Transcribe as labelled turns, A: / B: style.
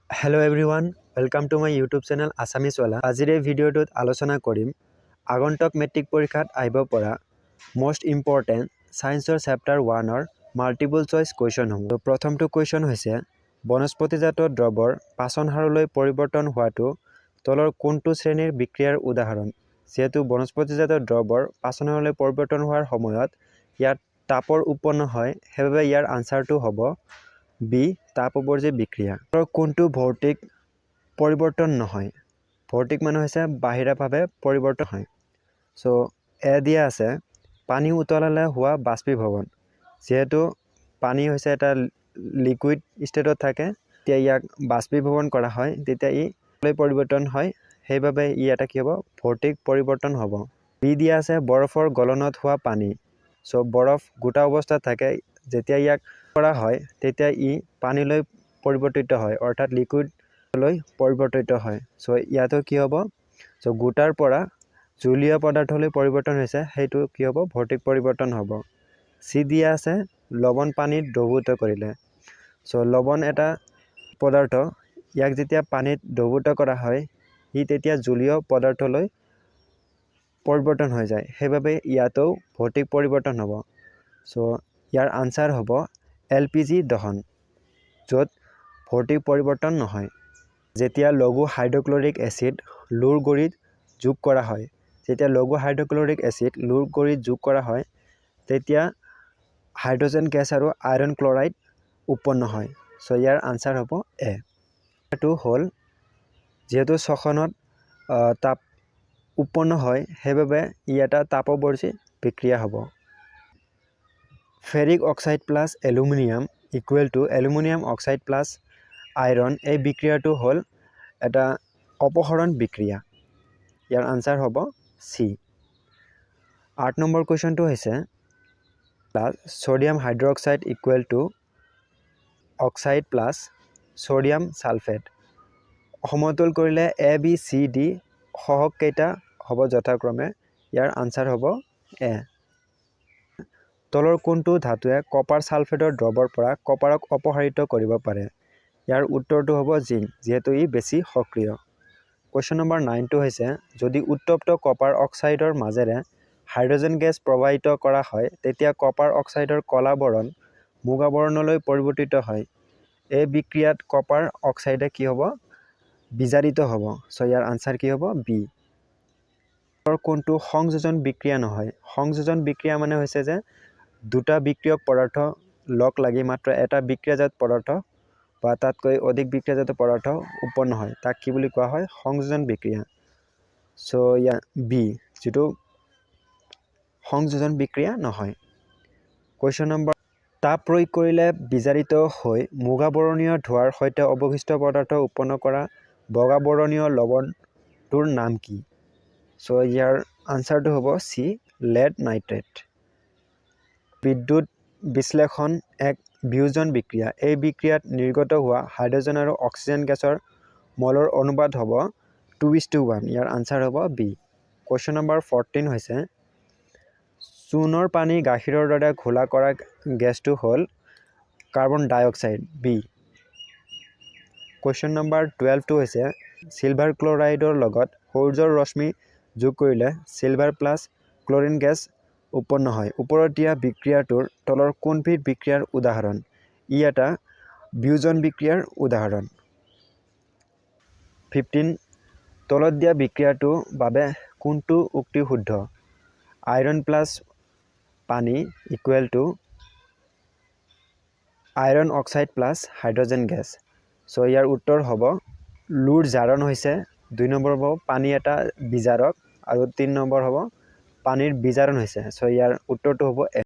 A: Hello everyone, welcome to my YouTube channel Assamese Wala. আজিৰ এই ভিডিঅ'টোত আলোচনা কৰিম আগন্তুক মেট্ৰিক পৰীক্ষাত আহিব পৰা most important সায়েন্সৰ চেপ্টাৰ 1ৰ মাল্টিপল চইচ কোৱেশ্চন হ'ব। প্ৰথমটো কোৱেশ্চন হৈছে বনস্পতিজাত দ্ৰৱৰ পাচন হাৰলৈ পৰিৱৰ্তন হোৱাটো তলৰ কোনটো শ্ৰেণীৰ বিক্ৰিয়াৰ উদাহৰণ। যেহেতু বনস্পতিজাত দ্ৰৱৰ পাচন হাৰলৈ পৰিৱৰ্তন হোৱাৰ সময়ত ইয়াত তাপৰ উৎপন্ন হয়, সেইবাবে ইয়াৰ আনসাৰটো হ'ব বি তাপবৰ্জী বিক্ৰিয়া। কোনটো ভৌতিক পৰিৱৰ্তন নহয়। ভৌতিক মানে হৈছে বাহিৰাভাৱে পৰিৱৰ্তন হয়। সো এ দিয়া আছে পানী উতলালে হোৱা বাষ্পীভৱন। যেহেতু পানী হৈছে এটা লিকুইড ষ্টেটত থাকে, তেতিয়া ইয়াক বাষ্পীভৱন কৰা হয়, তেতিয়া ই পৰিৱৰ্তন হয়, সেইবাবে ই এটা কি হ'ব ভৌতিক পৰিৱৰ্তন হ'ব। বি দিয়া আছে বৰফৰ গলনত হোৱা পানী। সো বৰফ গোটা অৱস্থাত থাকে, যেতিয়া ইয়াক কৰা হয় তেতিয়া ই পানীলৈ পৰিৱৰ্তিত হয়, অৰ্থাৎ লিকুইডলৈ পৰিৱৰ্তিত হয়। সো ইয়াতো কি হ'ব, সো গোটাৰ পৰা জলীয় পদাৰ্থলৈ পৰিৱৰ্তন হৈছে, সেইটো কি হ'ব ভৌতিক পৰিৱৰ্তন হ'ব। চি দিয়া আছে লৱণ পানীত দ্ৰৱীভূত কৰিলে। সো লৱণ এটা পদাৰ্থ, ইয়াক যেতিয়া পানীত দ্ৰৱীভূত কৰা হয় ই তেতিয়া জলীয় পদাৰ্থলৈ পৰিৱৰ্তন হৈ যায়, সেইবাবে ইয়াতো ভৌতিক পৰিৱৰ্তন হ'ব। সো ইয়াৰ আনসাৰ হ'ব LPG দহন, য'ত ভৌতিক পৰিৱৰ্তন নহয়। যেতিয়া লঘু হাইড্ৰক্লৰিক এচিড লুৰ গুড়িত যোগ কৰা হয়, যেতিয়া লঘু হাইড্ৰক্লৰিক এচিড লুৰ গুড়িত যোগ কৰা হয় তেতিয়া হাইড্ৰজেন গেছ আৰু আইৰণ ক্লৰাইড উৎপন্ন হয়। সো ইয়াৰ আনসাৰ হ'ব এ। এইটো হ'ল যেহেতু শ্বসনত তাপ উৎপন্ন হয়, সেইবাবে ই এটা তাপবৰ্জী বিক্ৰিয়া হ'ব। Ferric oxide plus aluminium equal to aluminium oxide plus iron, এই বিক্ৰিয়াটো হ'ল এটা অপহৰণ বিক্ৰিয়া। ইয়াৰ আনসাৰ হ'ব চি। 8 নম্বৰ কুৱেশ্যনটো হৈছে sodium hydroxide equal to oxide plus sodium sulphate. সমতুল কৰিলে এ বি চি ডি সহগ কেইটা হ'ব যথাক্ৰমে। ইয়াৰ আনসাৰ হ'ব এ। তলৰ কোনটো ধাতুৱে কপাৰ ছালফেটৰ দ্ৰৱৰ পৰা কপাৰক অপসাৰিত কৰিব পাৰে। ইয়াৰ উত্তৰটো হ'ব জিংক, যিহেতু ই বেছি সক্ৰিয়। কুৱেশ্যন নম্বৰ 9টো হৈছে যদি উত্তপ্ত কপাৰ অক্সাইডৰ মাজেৰে হাইড্ৰজেন গেছ প্ৰবাহিত কৰা হয় তেতিয়া কপাৰ অক্সাইডৰ কলা বৰণ মুগা বৰণলৈ পৰিৱৰ্তিত হয়। এই বিক্ৰিয়াত কপাৰ অক্সাইডে কি হ'ব বিজাৰিত হ'ব। সো ইয়াৰ আনসাৰ কি হ'ব বি। কোনটো সংযোজন বিক্ৰিয়া নহয়। সংযোজন বিক্ৰিয়া মানে হৈছে যে দুটা বিক্ৰিয়ক পদাৰ্থ লগ লাগি মাত্ৰ এটা বিক্ৰিয়াজাত পদাৰ্থ বা তাতকৈ অধিক বিক্ৰিয়াজাত পদাৰ্থ উৎপন্ন হয়, তাক কি বুলি কোৱা হয় সংযোজন বিক্ৰিয়া। সো ইয়াৰ বি, যিটো সংযোজন বিক্ৰিয়া নহয়। কুৱেশ্যন নম্বৰ তাপ প্ৰয়োগ কৰিলে বিজাৰিত হৈ মুগা বৰণীয় ধোঁৱাৰ সৈতে অৱশিষ্ট পদাৰ্থ উৎপন্ন কৰা বগা বৰণীয় লৱণটোৰ নাম কি। সো ইয়াৰ আনসাৰটো হ'ব চি লেড নাইট্ৰেট। বিদ্যুৎ বিশ্লেষণ এক বিয়োজন বিক্ৰিয়া। এই বিক্ৰিয়াত নিৰ্গত হোৱা হাইড্ৰজেন আৰু অক্সিজেন গেছৰ মলৰ অনুপাত হ'ব 2:1। ইয়াৰ আনসাৰ হ'ব বি। কুৱেশ্যন নম্বৰ 14 হৈছে চূণৰ পানী গাখীৰৰ দৰে ঘোলা কৰা গেছটো হ'ল কাৰ্বন ডাই অক্সাইড, বি। কুৱেশ্যন নম্বৰ 12টো হৈছে চিলভাৰ ক্লৰাইডৰ লগত সূৰ্যৰ ৰশ্মি যোগ কৰিলে চিলভাৰ প্লাছ ক্লৰিন গেছ উৎপন্ন হয়। ওপৰত দিয়া বিক্ৰিয়াটোৰ তলৰ কোনবিধ বিক্ৰিয়াৰ উদাহৰণ। ই এটা বিয়োজন বিক্ৰিয়াৰ উদাহৰণ। 15 তলত দিয়া বিক্ৰিয়াটোৰ বাবে কোনটো উক্তি শুদ্ধ। আইৰণ প্লাছ পানী equal to iron oxide plus hydrogen gas. So ইয়াৰ উত্তৰ হ'ব লুৰ জাৰণ হৈছে 2 নম্বৰ হ'ব পানী এটা বিজাৰক আৰু 3 নম্বৰ হ'ব পানীৰ বিজাৰণ হৈছে। সো ইয়াৰ উত্তৰটো হ'ব এ।